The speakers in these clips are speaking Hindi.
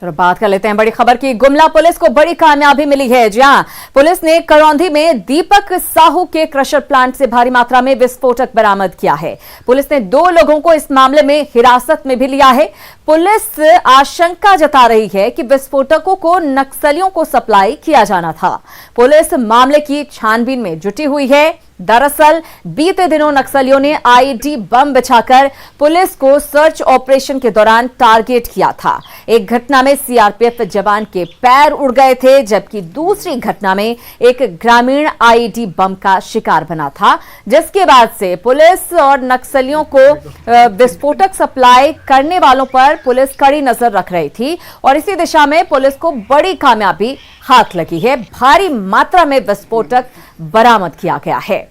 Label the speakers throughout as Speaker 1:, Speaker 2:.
Speaker 1: तो बात कर लेते हैं बड़ी खबर की। गुमला पुलिस को बड़ी कामयाबी मिली है। जी हां, पुलिस ने करौंधी में दीपक साहू के क्रशर प्लांट से भारी मात्रा में विस्फोटक बरामद किया है। पुलिस ने 2 लोगों को इस मामले में हिरासत में भी लिया है। पुलिस आशंका जता रही है कि विस्फोटकों को नक्सलियों को सप्लाई किया जाना था। पुलिस मामले की छानबीन में जुटी हुई है। दरअसल बीते दिनों नक्सलियों ने आईईडी बम बिछाकर पुलिस को सर्च ऑपरेशन के दौरान टारगेट किया था। एक घटना में सीआरपीएफ जवान के पैर उड़ गए थे, जबकि दूसरी घटना में एक ग्रामीण आईईडी बम का शिकार बना था, जिसके बाद से पुलिस और नक्सलियों को विस्फोटक सप्लाई करने वालों पर पुलिस कड़ी नजर रख रही थी और इसी दिशा में पुलिस को बड़ी कामयाबी हाथ लगी है। भारी मात्रा में विस्फोटक बरामद किया गया है।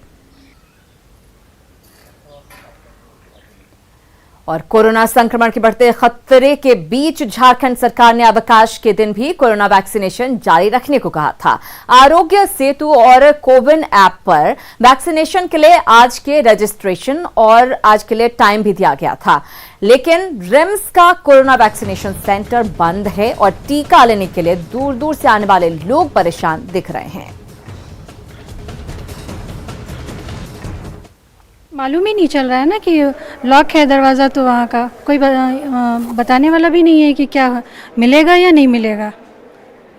Speaker 1: और कोरोना संक्रमण के बढ़ते खतरे के बीच झारखंड सरकार ने अवकाश के दिन भी कोरोना वैक्सीनेशन जारी रखने को कहा था। आरोग्य सेतु और कोविन ऐप पर वैक्सीनेशन के लिए आज के रजिस्ट्रेशन और आज के लिए टाइम भी दिया गया था, लेकिन रिम्स का कोरोना वैक्सीनेशन सेंटर बंद है और टीका लेने के लिए दूर दूर से आने वाले लोग परेशान दिख रहे हैं।
Speaker 2: मालूम ही नहीं चल रहा है ना कि लॉक है दरवाज़ा, तो वहाँ का कोई बताने वाला भी नहीं है कि क्या मिलेगा या नहीं मिलेगा।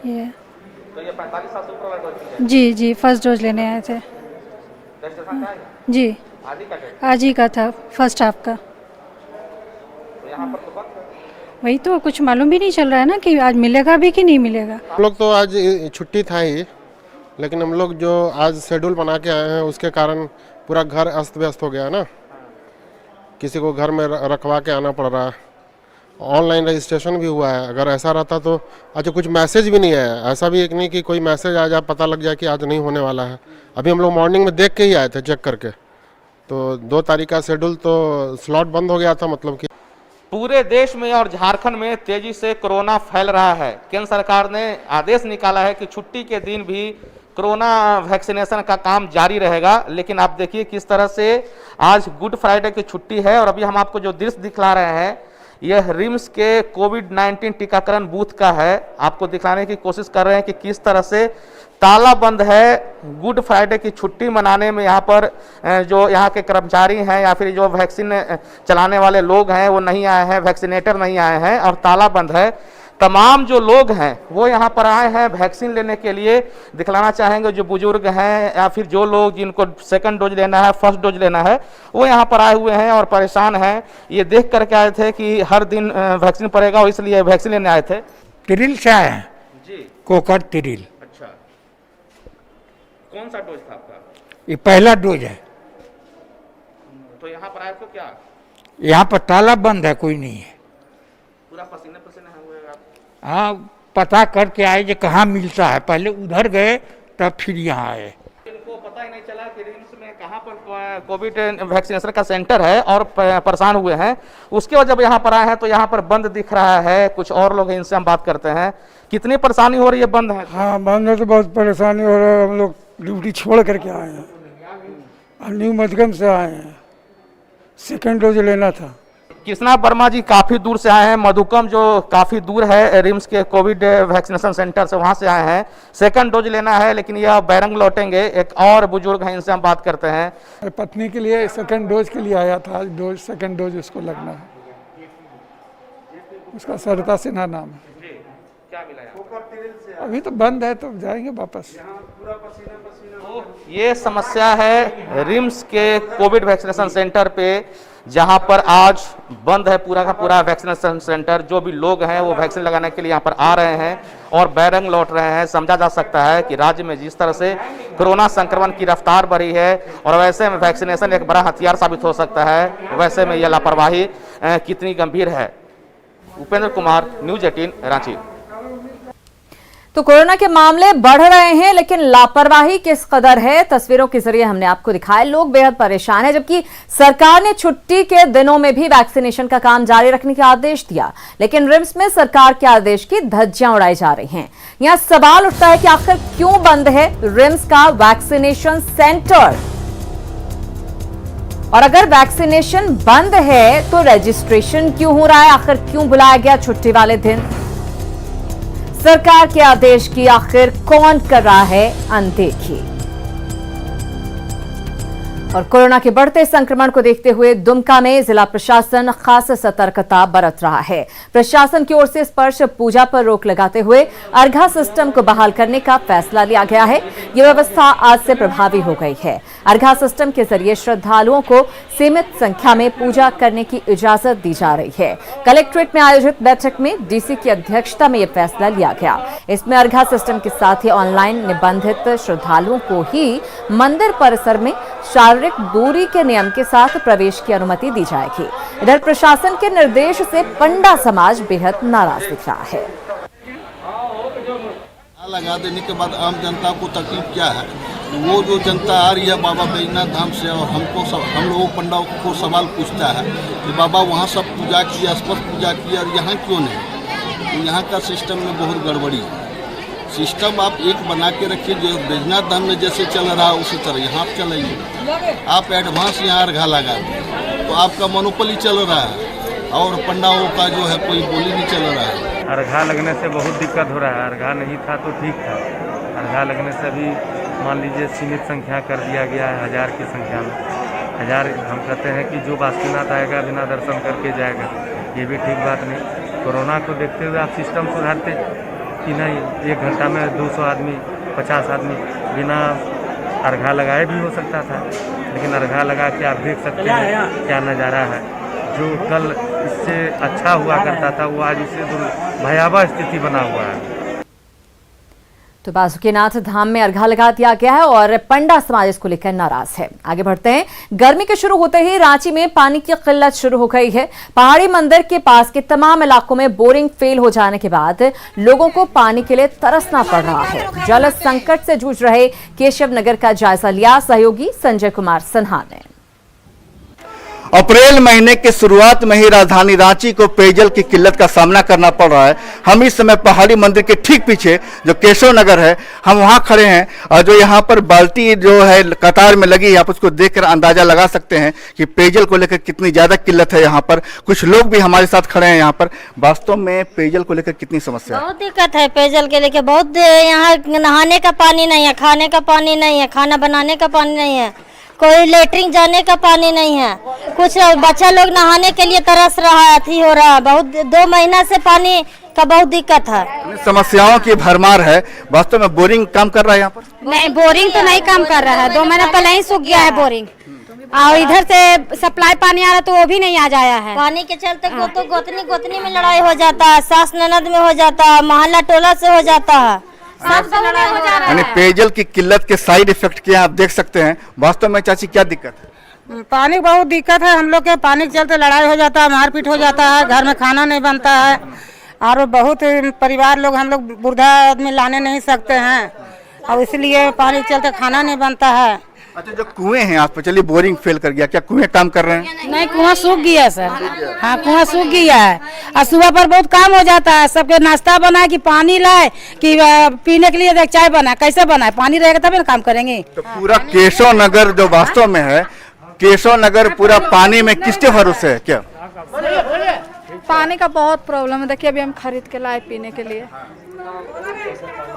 Speaker 2: ये
Speaker 3: तो ये 45 साल से ऊपर वाले को
Speaker 2: जी जी फर्स्ट डोज लेने आए थे जी। आज ही का था फर्स्ट हाफ का।
Speaker 3: तो यहाँ पर तो बंद है।
Speaker 2: वही तो कुछ मालूम भी नहीं चल रहा है ना कि आज मिलेगा भी कि नहीं मिलेगा।
Speaker 4: हम लोग तो आज छुट्टी था ही, लेकिन हम लोग जो आज शेड्यूल बना के आए हैं उसके कारण पूरा घर अस्त व्यस्त हो गया है ना। किसी को घर में रखवा के आना पड़ रहा है। ऑनलाइन रजिस्ट्रेशन भी हुआ है। अगर ऐसा रहता तो आज कुछ मैसेज भी नहीं आया। ऐसा भी एक नहीं कि कोई मैसेज आ जाए पता लग जाए कि आज नहीं होने वाला है। अभी हम लोग मॉर्निंग में देख के ही आए थे चेक करके, तो 2 तारीख का शेड्यूल तो स्लॉट बंद हो गया था। मतलब कि
Speaker 3: पूरे देश में और झारखंड में तेजी से कोरोना फैल रहा है। केंद्र सरकार ने आदेश निकाला है कि छुट्टी के दिन भी कोरोना वैक्सीनेशन का काम जारी रहेगा। लेकिन आप देखिए किस तरह से आज गुड फ्राइडे की छुट्टी है और अभी हम आपको जो दृश्य दिखला रहे हैं यह रिम्स के कोविड-19 टीकाकरण बूथ का है। आपको दिखाने की कोशिश कर रहे हैं कि किस तरह से ताला बंद है। गुड फ्राइडे की छुट्टी मनाने में यहाँ पर जो यहाँ के कर्मचारी हैं या फिर जो वैक्सीन चलाने वाले लोग हैं वो नहीं आए हैं, वैक्सीनेटर नहीं आए हैं और ताला बंद है। तमाम जो लोग हैं वो यहाँ पर आए हैं वैक्सीन लेने के लिए। दिखलाना चाहेंगे जो बुजुर्ग हैं या फिर जो लोग जिनको सेकंड डोज लेना है, फर्स्ट डोज लेना है, वो यहाँ पर आए हुए हैं और परेशान हैं। ये देख करके आए थे कि हर दिन वैक्सीन पड़ेगा और इसलिए वैक्सीन लेने आए थे।
Speaker 5: तिरिल से आए हैं
Speaker 3: जी।
Speaker 5: कोकर तिरिल।
Speaker 3: अच्छा, कौन सा डोज था आपका?
Speaker 5: ये पहला डोज है।
Speaker 3: तो यहाँ पर आए तो क्या
Speaker 5: यहाँ पर ताला बंद है, कोई नहीं है।
Speaker 3: पूरा पसीने पसीने हुए आप?
Speaker 5: हाँ, पता करके आए जो कहाँ मिलता है। पहले उधर गए तब फिर यहाँ आए।
Speaker 3: इनको पता ही नहीं चला कि रिम्स में कहाँ पर कोविड वैक्सीनेशन का सेंटर है और परेशान हुए हैं। उसके बाद जब यहाँ पर आए हैं तो यहाँ पर बंद दिख रहा है। कुछ और लोग हैं, इनसे हम बात करते हैं। कितनी परेशानी हो रही है? बंद है?
Speaker 6: हाँ, बंद है तो बहुत परेशानी हो रहा है। हम लोग ड्यूटी छोड़ करके आए हैं और न्यू मधुगम से आए हैं। सेकेंड डोज लेना था।
Speaker 3: कृष्णा वर्मा जी काफी दूर से आए हैं। मधुकम जो काफी दूर है रिम्स के कोविड वैक्सीनेशन सेंटर से, वहां से आए हैं। सेकंड डोज लेना है लेकिन यह बैरंग लौटेंगे। एक और बुजुर्ग हैं, इनसे हम बात करते हैं।
Speaker 6: पत्नी के लिए सेकेंड डोज के लिए आया था। आज सेकेंड डोज उसको लगना है। उसका सरिता सिन्हा नाम है।
Speaker 3: क्या मिला?
Speaker 6: अभी तो बंद है, तो जाएंगे वापस।
Speaker 3: ये समस्या है रिम्स के कोविड वैक्सीनेशन सेंटर पे, जहां पर आज बंद है पूरा का पूरा वैक्सीनेशन सेंटर। जो भी लोग हैं वो वैक्सीन लगाने के लिए यहाँ पर आ रहे हैं और बैरंग लौट रहे हैं। समझा जा सकता है कि राज्य में जिस तरह से कोरोना संक्रमण की रफ्तार बढ़ी है और वैसे में वैक्सीनेशन एक बड़ा हथियार साबित हो सकता है, वैसे में यह लापरवाही कितनी गंभीर है। उपेंद्र कुमार, न्यूज 18 रांची।
Speaker 1: तो कोरोना के मामले बढ़ रहे हैं, लेकिन लापरवाही किस कदर है तस्वीरों के जरिए हमने आपको दिखाया। लोग बेहद परेशान हैं, जबकि सरकार ने छुट्टी के दिनों में भी वैक्सीनेशन का काम जारी रखने का आदेश दिया, लेकिन रिम्स में सरकार के आदेश की धज्जियां उड़ाई जा रही हैं। यहां सवाल उठता है कि आखिर क्यों बंद है रिम्स का वैक्सीनेशन सेंटर, और अगर वैक्सीनेशन बंद है तो रजिस्ट्रेशन क्यों हो रहा है? आखिर क्यों बुलाया गया छुट्टी वाले दिन? सरकार के आदेश की आखिर कौन कर रहा है अनदेखी। और कोरोना के बढ़ते संक्रमण को देखते हुए दुमका में जिला प्रशासन खास सतर्कता बरत रहा है। प्रशासन की ओर से स्पर्श पूजा पर रोक लगाते हुए अर्घा सिस्टम को बहाल करने का फैसला लिया गया है। यह व्यवस्था आज से प्रभावी हो गई है। अर्घा सिस्टम के जरिए श्रद्धालुओं को सीमित संख्या में पूजा करने की इजाजत दी जा रही है। कलेक्ट्रेट में आयोजित बैठक में डीसी की अध्यक्षता में यह फैसला लिया गया। इसमें अर्घा सिस्टम के साथ ही ऑनलाइन निबंधित श्रद्धालुओं को ही मंदिर परिसर में शारीरिक दूरी के नियम के साथ प्रवेश की अनुमति दी जाएगी। इधर प्रशासन के निर्देश से पंडा समाज बेहद नाराज दिख रहा है।
Speaker 7: लगा देने के बाद आम जनता को तकलीफ क्या है? वो जो जनता आ रही है बाबा बैजनाथ धाम से और हम लोगों पंडाओं को सवाल पूछता है कि बाबा वहाँ सब पूजा किया, स्पष्ट पूजा किया और यहाँ क्यों नहीं? तो यहाँ का सिस्टम में बहुत गड़बड़ी है। सिस्टम आप एक बना के रखिए, जो बैजनाथ धाम में जैसे चल रहा है उसी तरह यहाँ आप चलाइए। आप एडवांस यहाँ अर्घा लगा दें तो आपका मोनोपोली चल रहा है और पंडाओं का जो है कोई बोली नहीं चल रहा है।
Speaker 8: अर्घा लगने से बहुत दिक्कत हो रहा है। अर्घा नहीं था तो ठीक था। अर्घा लगने से अभी मान लीजिए सीमित संख्या कर दिया गया है, 1000 की संख्या में। 1000 हम कहते हैं कि जो बासुकीनाथ आएगा बिना दर्शन करके जाएगा, ये भी ठीक बात नहीं। कोरोना को देखते हुए आप सिस्टम सुधारते कि नहीं, 1 घंटा में 200 आदमी 50 आदमी बिना अर्घा लगाए भी हो सकता था। लेकिन अर्घा लगा के आप देख सकते हैं क्या नज़ारा है। जो कल इससे अच्छा हुआ करता था वो आज इससे भयावह स्थिति बना हुआ है।
Speaker 1: तो बासुकीनाथ धाम में अर्घा लगा दिया गया है और पंडा समाज इसको लेकर नाराज है। आगे बढ़ते हैं। गर्मी के शुरू होते ही रांची में पानी की किल्लत शुरू हो गई है। पहाड़ी मंदिर के पास के तमाम इलाकों में बोरिंग फेल हो जाने के बाद लोगों को पानी के लिए तरसना पड़ रहा है। जल संकट से जूझ रहे केशव नगर का जायजा लिया सहयोगी संजय कुमार सिन्हा ने।
Speaker 9: अप्रैल महीने की शुरुआत में ही राजधानी रांची को पेयजल की किल्लत का सामना करना पड़ रहा है। हम इस समय पहाड़ी मंदिर के ठीक पीछे जो केशव नगर है, हम वहां खड़े हैं और जो यहाँ पर बाल्टी जो है कतार में लगी है, आप उसको देखकर अंदाजा लगा सकते हैं कि पेयजल को लेकर कितनी ज्यादा किल्लत है। यहाँ पर कुछ लोग भी हमारे साथ खड़े हैं। यहाँ पर वास्तव में पेयजल को लेकर कितनी समस्या है?
Speaker 10: बहुत दिक्कत है पेयजल के लेकर। बहुत यहाँ नहाने का पानी नहीं है, खाने का पानी नहीं है, खाना बनाने का पानी नहीं है, कोई लेटरिन जाने का पानी नहीं है। कुछ बच्चा लोग नहाने के लिए तरस रहा है, अथी हो रहा है। बहुत 2 महीना से पानी का बहुत दिक्कत है।
Speaker 9: समस्याओं की भरमार है। वास्तव में बोरिंग काम कर रहा है यहाँ पर?
Speaker 10: नहीं, बोरिंग तो नहीं काम कर रहा है। 2 महीना पहले ही सूख गया है बोरिंग और इधर से सप्लाई पानी आ रहा तो वो भी नहीं आ जाया है। पानी के चलते गोतनी में लड़ाई हो जाता है, सास ननद में हो जाता है, मोहल्ला टोला से हो जाता है, सबसे लड़ाई हो जा रहा है।
Speaker 9: यानी पेयजल की किल्लत के साइड इफेक्ट क्या आप देख सकते हैं। वास्तव में चाची क्या दिक्कत है?
Speaker 11: पानी बहुत दिक्कत है। हम लोग के पानी के चलते लड़ाई हो जाता है, मारपीट हो जाता है, घर में खाना नहीं बनता है और बहुत परिवार लोग हम लोग वृद्धा आदमी लाने नहीं सकते हैं और इसलिए पानी के चलते खाना नहीं बनता है।
Speaker 9: अच्छा, जो कुएं हैं आप चलिए बोरिंग फेल कर गया, क्या कुएं काम कर रहे हैं?
Speaker 11: नहीं, कुआं सूख गया सर। हाँ, कुआं सूख गया है और सुबह पर बहुत काम हो जाता है। सबके नाश्ता बनाए कि पानी लाए कि पीने के लिए चाय बनाए, कैसे बनाए? पानी रहेगा तभी ना काम करेंगे।
Speaker 9: तो पूरा केशव नगर जो वास्तव में है, केशव नगर पूरा पानी में किसके भरोसे है? क्या
Speaker 2: पानी का बहुत प्रॉब्लम है। देखिए अभी हम खरीद के लाए पीने के लिए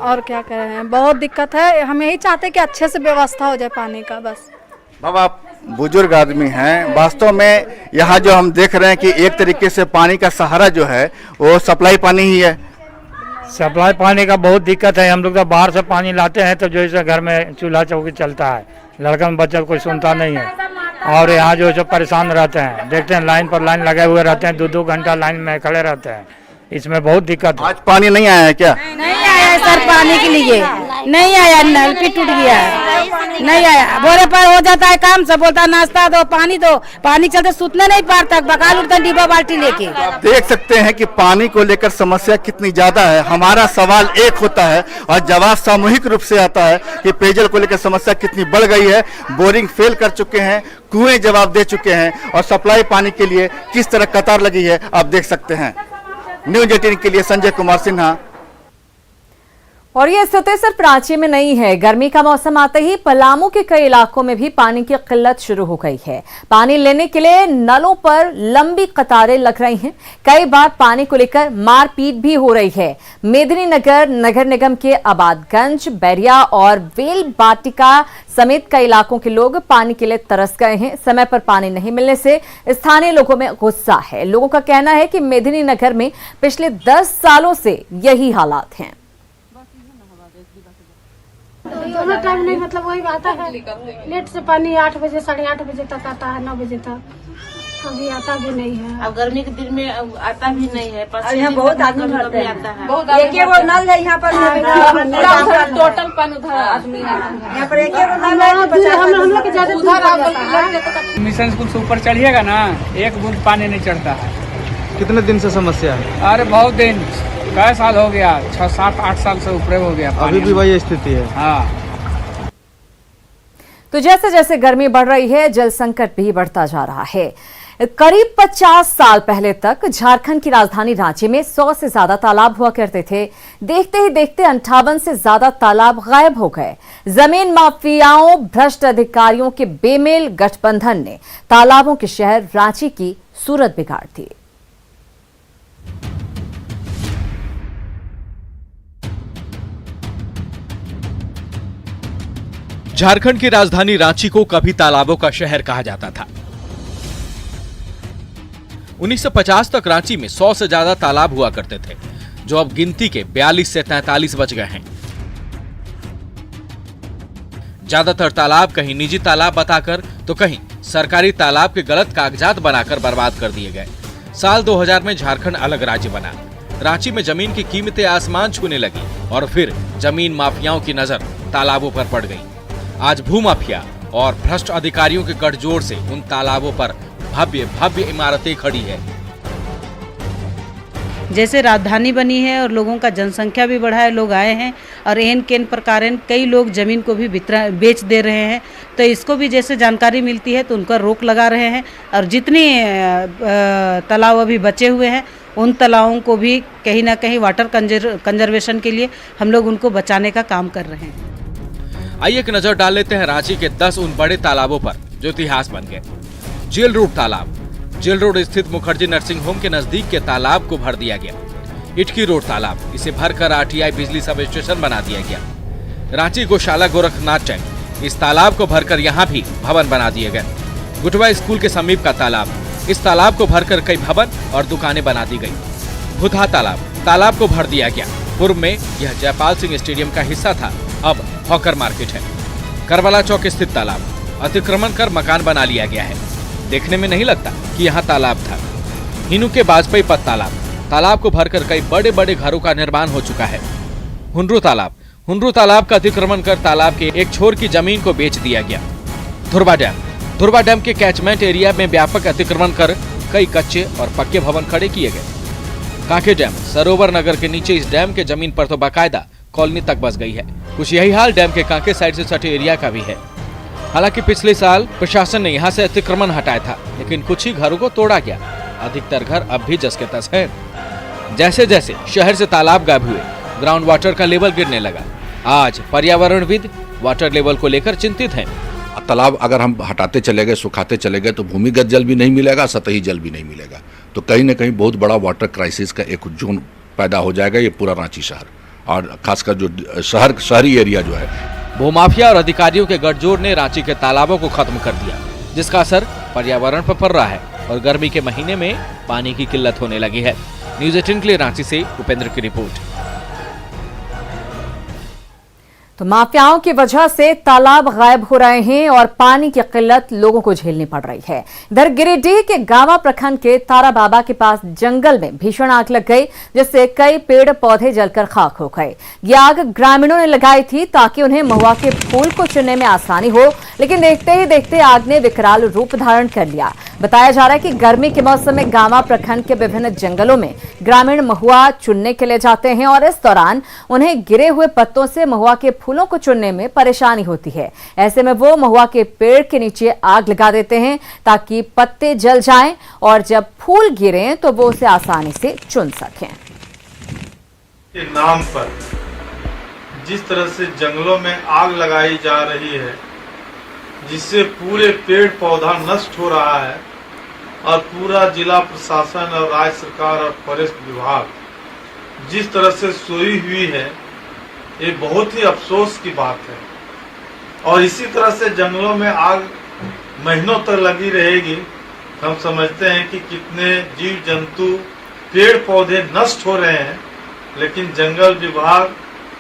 Speaker 2: और क्या कर रहे हैं, बहुत दिक्कत है। हम यही चाहते हैं कि अच्छे से व्यवस्था हो जाए पानी का बस।
Speaker 9: बाबा आप बुजुर्ग आदमी हैं। वास्तव में यहाँ जो हम देख रहे हैं कि एक तरीके से पानी का सहारा जो है वो सप्लाई पानी ही है।
Speaker 5: सप्लाई पानी का बहुत दिक्कत है। हम लोग तो बाहर से पानी लाते हैं तो जो है घर में चूल्हा चौकी चलता है, लड़का में बच्चा कोई सुनता नहीं है और यहाँ जो है परेशान रहते हैं। देखते हैं लाइन पर लाइन लगे हुए रहते हैं, 2-2 घंटा लाइन में खड़े रहते हैं। इसमें बहुत दिक्कत है।
Speaker 9: आज पानी नहीं आया है क्या?
Speaker 11: नहीं आया है सर, पानी के लिए नहीं आया, नल भी टूट गया है, नहीं आया। बोरे पर हो जाता है काम, सब बोलता है नाश्ता दो, पानी चलते सुतने नहीं पारता, बकाल उठता डिब्बा बाल्टी लेके।
Speaker 9: आप देख सकते हैं कि पानी को लेकर समस्या कितनी ज्यादा है। हमारा सवाल एक होता है और जवाब सामूहिक रूप से आता है कि पेयजल को लेकर समस्या कितनी बढ़ गई है। बोरिंग फेल कर चुके हैं, कुएं जवाब दे चुके हैं और सप्लाई पानी के लिए किस तरह कतार लगी है आप देख सकते हैं। न्यूज़ 18 के लिए संजय कुमार सिन्हा।
Speaker 1: और ये स्थिति सिर्फ रांची में नहीं है। गर्मी का मौसम आते ही पलामू के कई इलाकों में भी पानी की किल्लत शुरू हो गई है। पानी लेने के लिए नलों पर लंबी कतारें लग रही हैं। कई बार पानी को लेकर मारपीट भी हो रही है। मेदिनीनगर नगर निगम के आबादगंज, बैरिया और वेल बाटिका समेत कई इलाकों के लोग पानी के लिए तरस गए हैं। समय पर पानी नहीं मिलने से स्थानीय लोगों में गुस्सा है। लोगों का कहना है कि मेदिनीनगर में पिछले 10 सालों से यही हालात हैं।
Speaker 12: दोनों टाइम नहीं, मतलब वही आता है। लेट से पानी 8 बजे 8:30 बजे तक आता है, 9 बजे तक। अभी आता भी नहीं है।
Speaker 11: अब गर्मी के दिन में आता भी नहीं है।
Speaker 12: यहाँ बहुत आदमी भरते हैं।
Speaker 11: एक वो नल है यहाँ पर,
Speaker 12: टोटल पानी उधर आदमी यहाँ पर एक हम लोग के ज्यादा
Speaker 5: मिशन स्कूल से ऊपर चढ़िएगा ना, एक बूंद पानी नहीं चढ़ता है।
Speaker 3: कितने दिन से समस्या है?
Speaker 5: अरे बहुत दिन, कई साल हो गया, 6, 7, 8 साल से ऊपर हो गया।
Speaker 3: अभी भी वही स्थिति है।
Speaker 5: हाँ।
Speaker 1: तो जैसे जैसे गर्मी बढ़ रही है, जल संकट भी बढ़ता जा रहा है। करीब 50 साल पहले तक झारखंड की राजधानी रांची में 100 से ज्यादा तालाब हुआ करते थे। देखते ही देखते 58 से ज्यादा तालाब गायब हो गए। जमीन माफियाओं, भ्रष्ट अधिकारियों के बेमेल गठबंधन ने तालाबों के शहर रांची की सूरत बिगाड़ दी।
Speaker 13: झारखंड की राजधानी रांची को कभी तालाबों का शहर कहा जाता था। 1950 तक रांची में 100 से ज्यादा तालाब हुआ करते थे, जो अब गिनती के 42 से 43 बच गए हैं। ज्यादातर तालाब कहीं निजी तालाब बताकर तो कहीं सरकारी तालाब के गलत कागजात बनाकर बर्बाद कर दिए गए। साल 2000 में झारखंड अलग राज्य बना। रांची में जमीन की कीमतें आसमान छूने लगी और फिर जमीन माफियाओं की नजर तालाबों पर पड़ गई। आज भूमाफिया और भ्रष्ट अधिकारियों के गठजोड़ से उन तालाबों पर भव्य भव्य इमारतें खड़ी है।
Speaker 11: जैसे राजधानी बनी है और लोगों का जनसंख्या भी बढ़ा है, लोग आए हैं और एहन केन प्रकार कई लोग जमीन को भी बेच दे रहे हैं। तो इसको भी जैसे जानकारी मिलती है तो उनका रोक लगा रहे हैं और जितने तालाब अभी बचे हुए हैं उन तालाबों को भी कहीं ना कहीं वाटर कंजर्वेशन के लिए हम लोग उनको बचाने का काम कर रहे हैं।
Speaker 13: आइए एक नजर डाल लेते हैं रांची के 10 उन बड़े तालाबों पर जो इतिहास बन गए। जेल रोड तालाब। जेल रोड स्थित मुखर्जी नर्सिंग होम के नजदीक के तालाब को भर दिया गया। इटकी रोड तालाब, इसे भरकर आरटीआई बिजली सब स्टेशन बना दिया गया। रांची गौशाला गोरखनाथ टैंक, इस तालाब को भरकर यहाँ भी भवन बना दिए गए। गुटवा स्कूल के समीप का तालाब, इस तालाब को भरकर कई भवन और दुकानें बना दी गई। भुतहा तालाब, तालाब को भर दिया गया। पूर्व में यह जयपाल सिंह स्टेडियम का हिस्सा था, अब हॉकर मार्केट है। करबला चौक स्थित तालाब, अतिक्रमण कर मकान बना लिया गया है। देखने में नहीं लगता कि यहाँ तालाब था। हिनू के वाजपेयी पथ तालाब, तालाब को भरकर कई बड़े बड़े घरों का निर्माण हो चुका है। हुनरू तालाब, हुनरू तालाब का अतिक्रमण कर तालाब के एक छोर की जमीन को बेच दिया गया। धुरवा डैम, धुरवा डैम के कैचमेंट एरिया में व्यापक अतिक्रमण कर कई कच्चे और पक्के भवन खड़े किए गए। कांके डैम, सरोवर नगर के नीचे इस डैम के जमीन पर तो बाकायदा कॉलोनी तक बस गई है। कुछ यही हाल डैम के कांके साइड से सटे एरिया का भी है। हालांकि पिछले साल प्रशासन ने यहां से अतिक्रमण हटाया था, लेकिन कुछ ही घरों को तोड़ा गया। अधिकतर घर अब भी जस के तस हैं। जैसे जैसे शहर से तालाब गायब हुए, ग्राउंड वाटर का लेवल गिरने लगा। आज पर्यावरणविद वाटर लेवल को लेकर चिंतित हैं।
Speaker 14: तालाब अगर हम हटाते चले गए, सुखाते चले गए तो भूमिगत जल भी नहीं मिलेगा, सतही जल भी नहीं मिलेगा। तो कहीं न कहीं बहुत बड़ा वाटर क्राइसिस का एक जोन पैदा हो जाएगा ये पूरा रांची शहर, और खासकर जो शहरी एरिया जो है।
Speaker 13: भूमाफिया और अधिकारियों के गठजोड़ ने रांची के तालाबों को खत्म कर दिया, जिसका असर पर्यावरण पर पड़ रहा है और गर्मी के महीने में पानी की किल्लत होने लगी है। न्यूज़ 18 के लिए रांची से उपेंद्र की रिपोर्ट।
Speaker 1: तो माफियाओं की वजह से तालाब गायब हो रहे हैं और पानी की किल्लत लोगों को झेलनी पड़ रही है। इधर गिरिडीह के गावा प्रखंड के तारा बाबा के पास जंगल में भीषण आग लग गई, जिससे कई पेड़ पौधे जलकर खाक हो गए। ये आग ग्रामीणों ने लगाई थी ताकि उन्हें महुआ के फूल को चुनने में आसानी हो, लेकिन देखते ही देखते आग ने विकराल रूप धारण कर लिया। बताया जा रहा है कि गर्मी के मौसम में गावा प्रखंड के विभिन्न जंगलों में ग्रामीण महुआ चुनने के लिए जाते हैं और इस दौरान उन्हें गिरे हुए पत्तों से महुआ के फूलों को चुनने में परेशानी होती है। ऐसे में वो महुआ के पेड़ के नीचे आग लगा देते हैं ताकि पत्ते जल जाएं और जब फूल गिरें तो वो उसे आसानी से चुन सकें।
Speaker 15: के नाम पर जिस तरह से जंगलों में आग लगाई जा रही है, जिससे पूरे पेड़ पौधा नष्ट हो रहा है और पूरा जिला प्रशासन और राज्य सरकार और फॉरेस्ट विभाग जिस तरह से सोई हुई है, ये बहुत ही अफसोस की बात है। और इसी तरह से जंगलों में आग महीनों तक लगी रहेगी। हम समझते हैं कि कितने जीव जंतु पेड़ पौधे नष्ट हो रहे हैं, लेकिन जंगल विभाग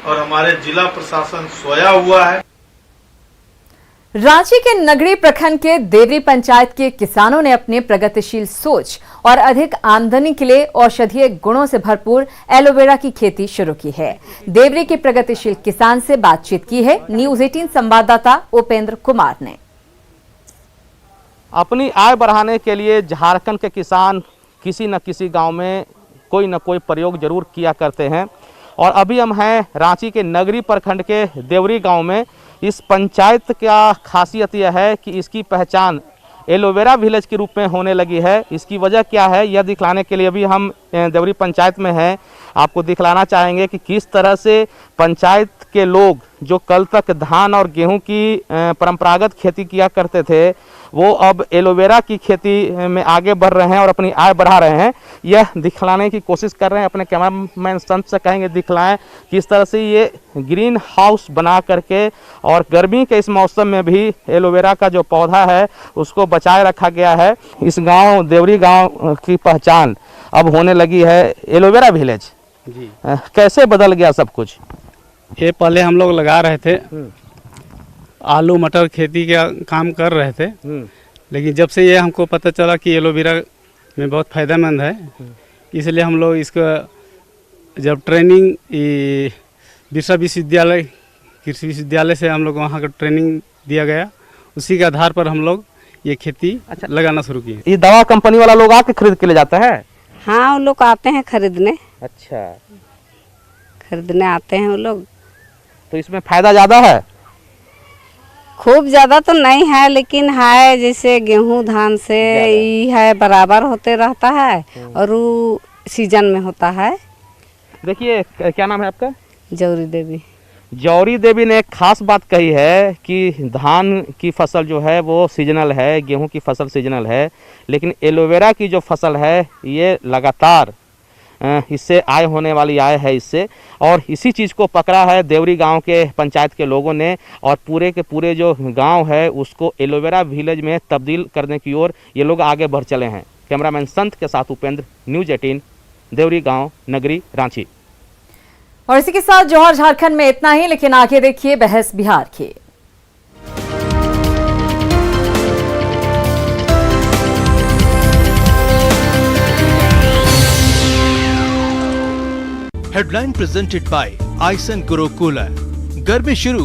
Speaker 15: और हमारे जिला प्रशासन सोया हुआ है।
Speaker 1: रांची के नगरी प्रखंड के देवरी पंचायत के किसानों ने अपने प्रगतिशील सोच और अधिक आमदनी के लिए औषधीय गुणों से भरपूर एलोवेरा की खेती शुरू की है। देवरी के प्रगतिशील किसान से बातचीत की है न्यूज़ 18 संवाददाता उपेंद्र कुमार ने।
Speaker 3: अपनी आय बढ़ाने के लिए झारखंड के किसान किसी न किसी गांव में कोई न कोई प्रयोग जरूर किया करते हैं और अभी हम हैं रांची के नगरी प्रखंड के देवरी गांव में। इस पंचायत का खासियत यह है कि इसकी पहचान एलोवेरा विलेज के रूप में होने लगी है। इसकी वजह क्या है, यह दिखलाने के लिए अभी हम देवरी पंचायत में हैं। आपको दिखलाना चाहेंगे कि किस तरह से पंचायत के लोग जो कल तक धान और गेहूं की परंपरागत खेती किया करते थे, वो अब एलोवेरा की खेती में आगे बढ़ रहे हैं और अपनी आय बढ़ा रहे हैं। यह दिखलाने की कोशिश कर रहे हैं। अपने कैमरामैन संत से कहेंगे दिखलाएं किस तरह से ये ग्रीन हाउस बना करके और गर्मी के इस मौसम में भी एलोवेरा का जो पौधा है उसको बचाए रखा गया है। इस गांव देवरी गांव की पहचान अब होने लगी है एलोवेरा विलेज। जी कैसे बदल गया सब कुछ?
Speaker 16: ये पहले हम लोग लगा रहे थे, आलू मटर खेती का काम कर रहे थे, लेकिन जब से ये हमको पता चला कि एलोवेरा में बहुत फ़ायदेमंद है, इसलिए हम लोग इसका जब ट्रेनिंग बिरसा विश्वविद्यालय कृषि विश्वविद्यालय से हम लोग वहाँ का ट्रेनिंग दिया गया, उसी के आधार पर हम लोग ये खेती लगाना शुरू किए।
Speaker 3: ये दवा कंपनी वाला लोग आके खरीद के ले जाते हैं?
Speaker 11: हाँ, वो लोग आते हैं खरीदने।
Speaker 3: अच्छा,
Speaker 11: खरीदने आते हैं वो लोग।
Speaker 3: तो इसमें फायदा ज़्यादा है?
Speaker 11: खूब ज़्यादा तो नहीं है, लेकिन है जैसे गेहूं धान से ही है, बराबर होते रहता है और वो सीजन में होता है।
Speaker 3: देखिए, क्या नाम है आपका?
Speaker 11: जौरी देवी।
Speaker 3: जौरी देवी ने एक खास बात कही है कि धान की फसल जो है वो सीजनल है, गेहूं की फसल सीजनल है, लेकिन एलोवेरा की जो फसल है ये लगातार इससे आय होने वाली आय है इससे। और इसी चीज़ को पकड़ा है देवरी गांव के पंचायत के लोगों ने और पूरे के पूरे जो गांव है उसको एलोवेरा विलेज में तब्दील करने की ओर ये लोग आगे बढ़ चले हैं। कैमरामैन संत के साथ उपेंद्र, न्यूज़ 18 देवरी गांव नगरी रांची।
Speaker 1: और इसी के साथ जौहर झारखंड में इतना ही, लेकिन आगे देखिए बहस बिहार की।
Speaker 17: हेडलाइन प्रेजेंटेड बाय आइसन गुरु कूलर। गर्मी शुरू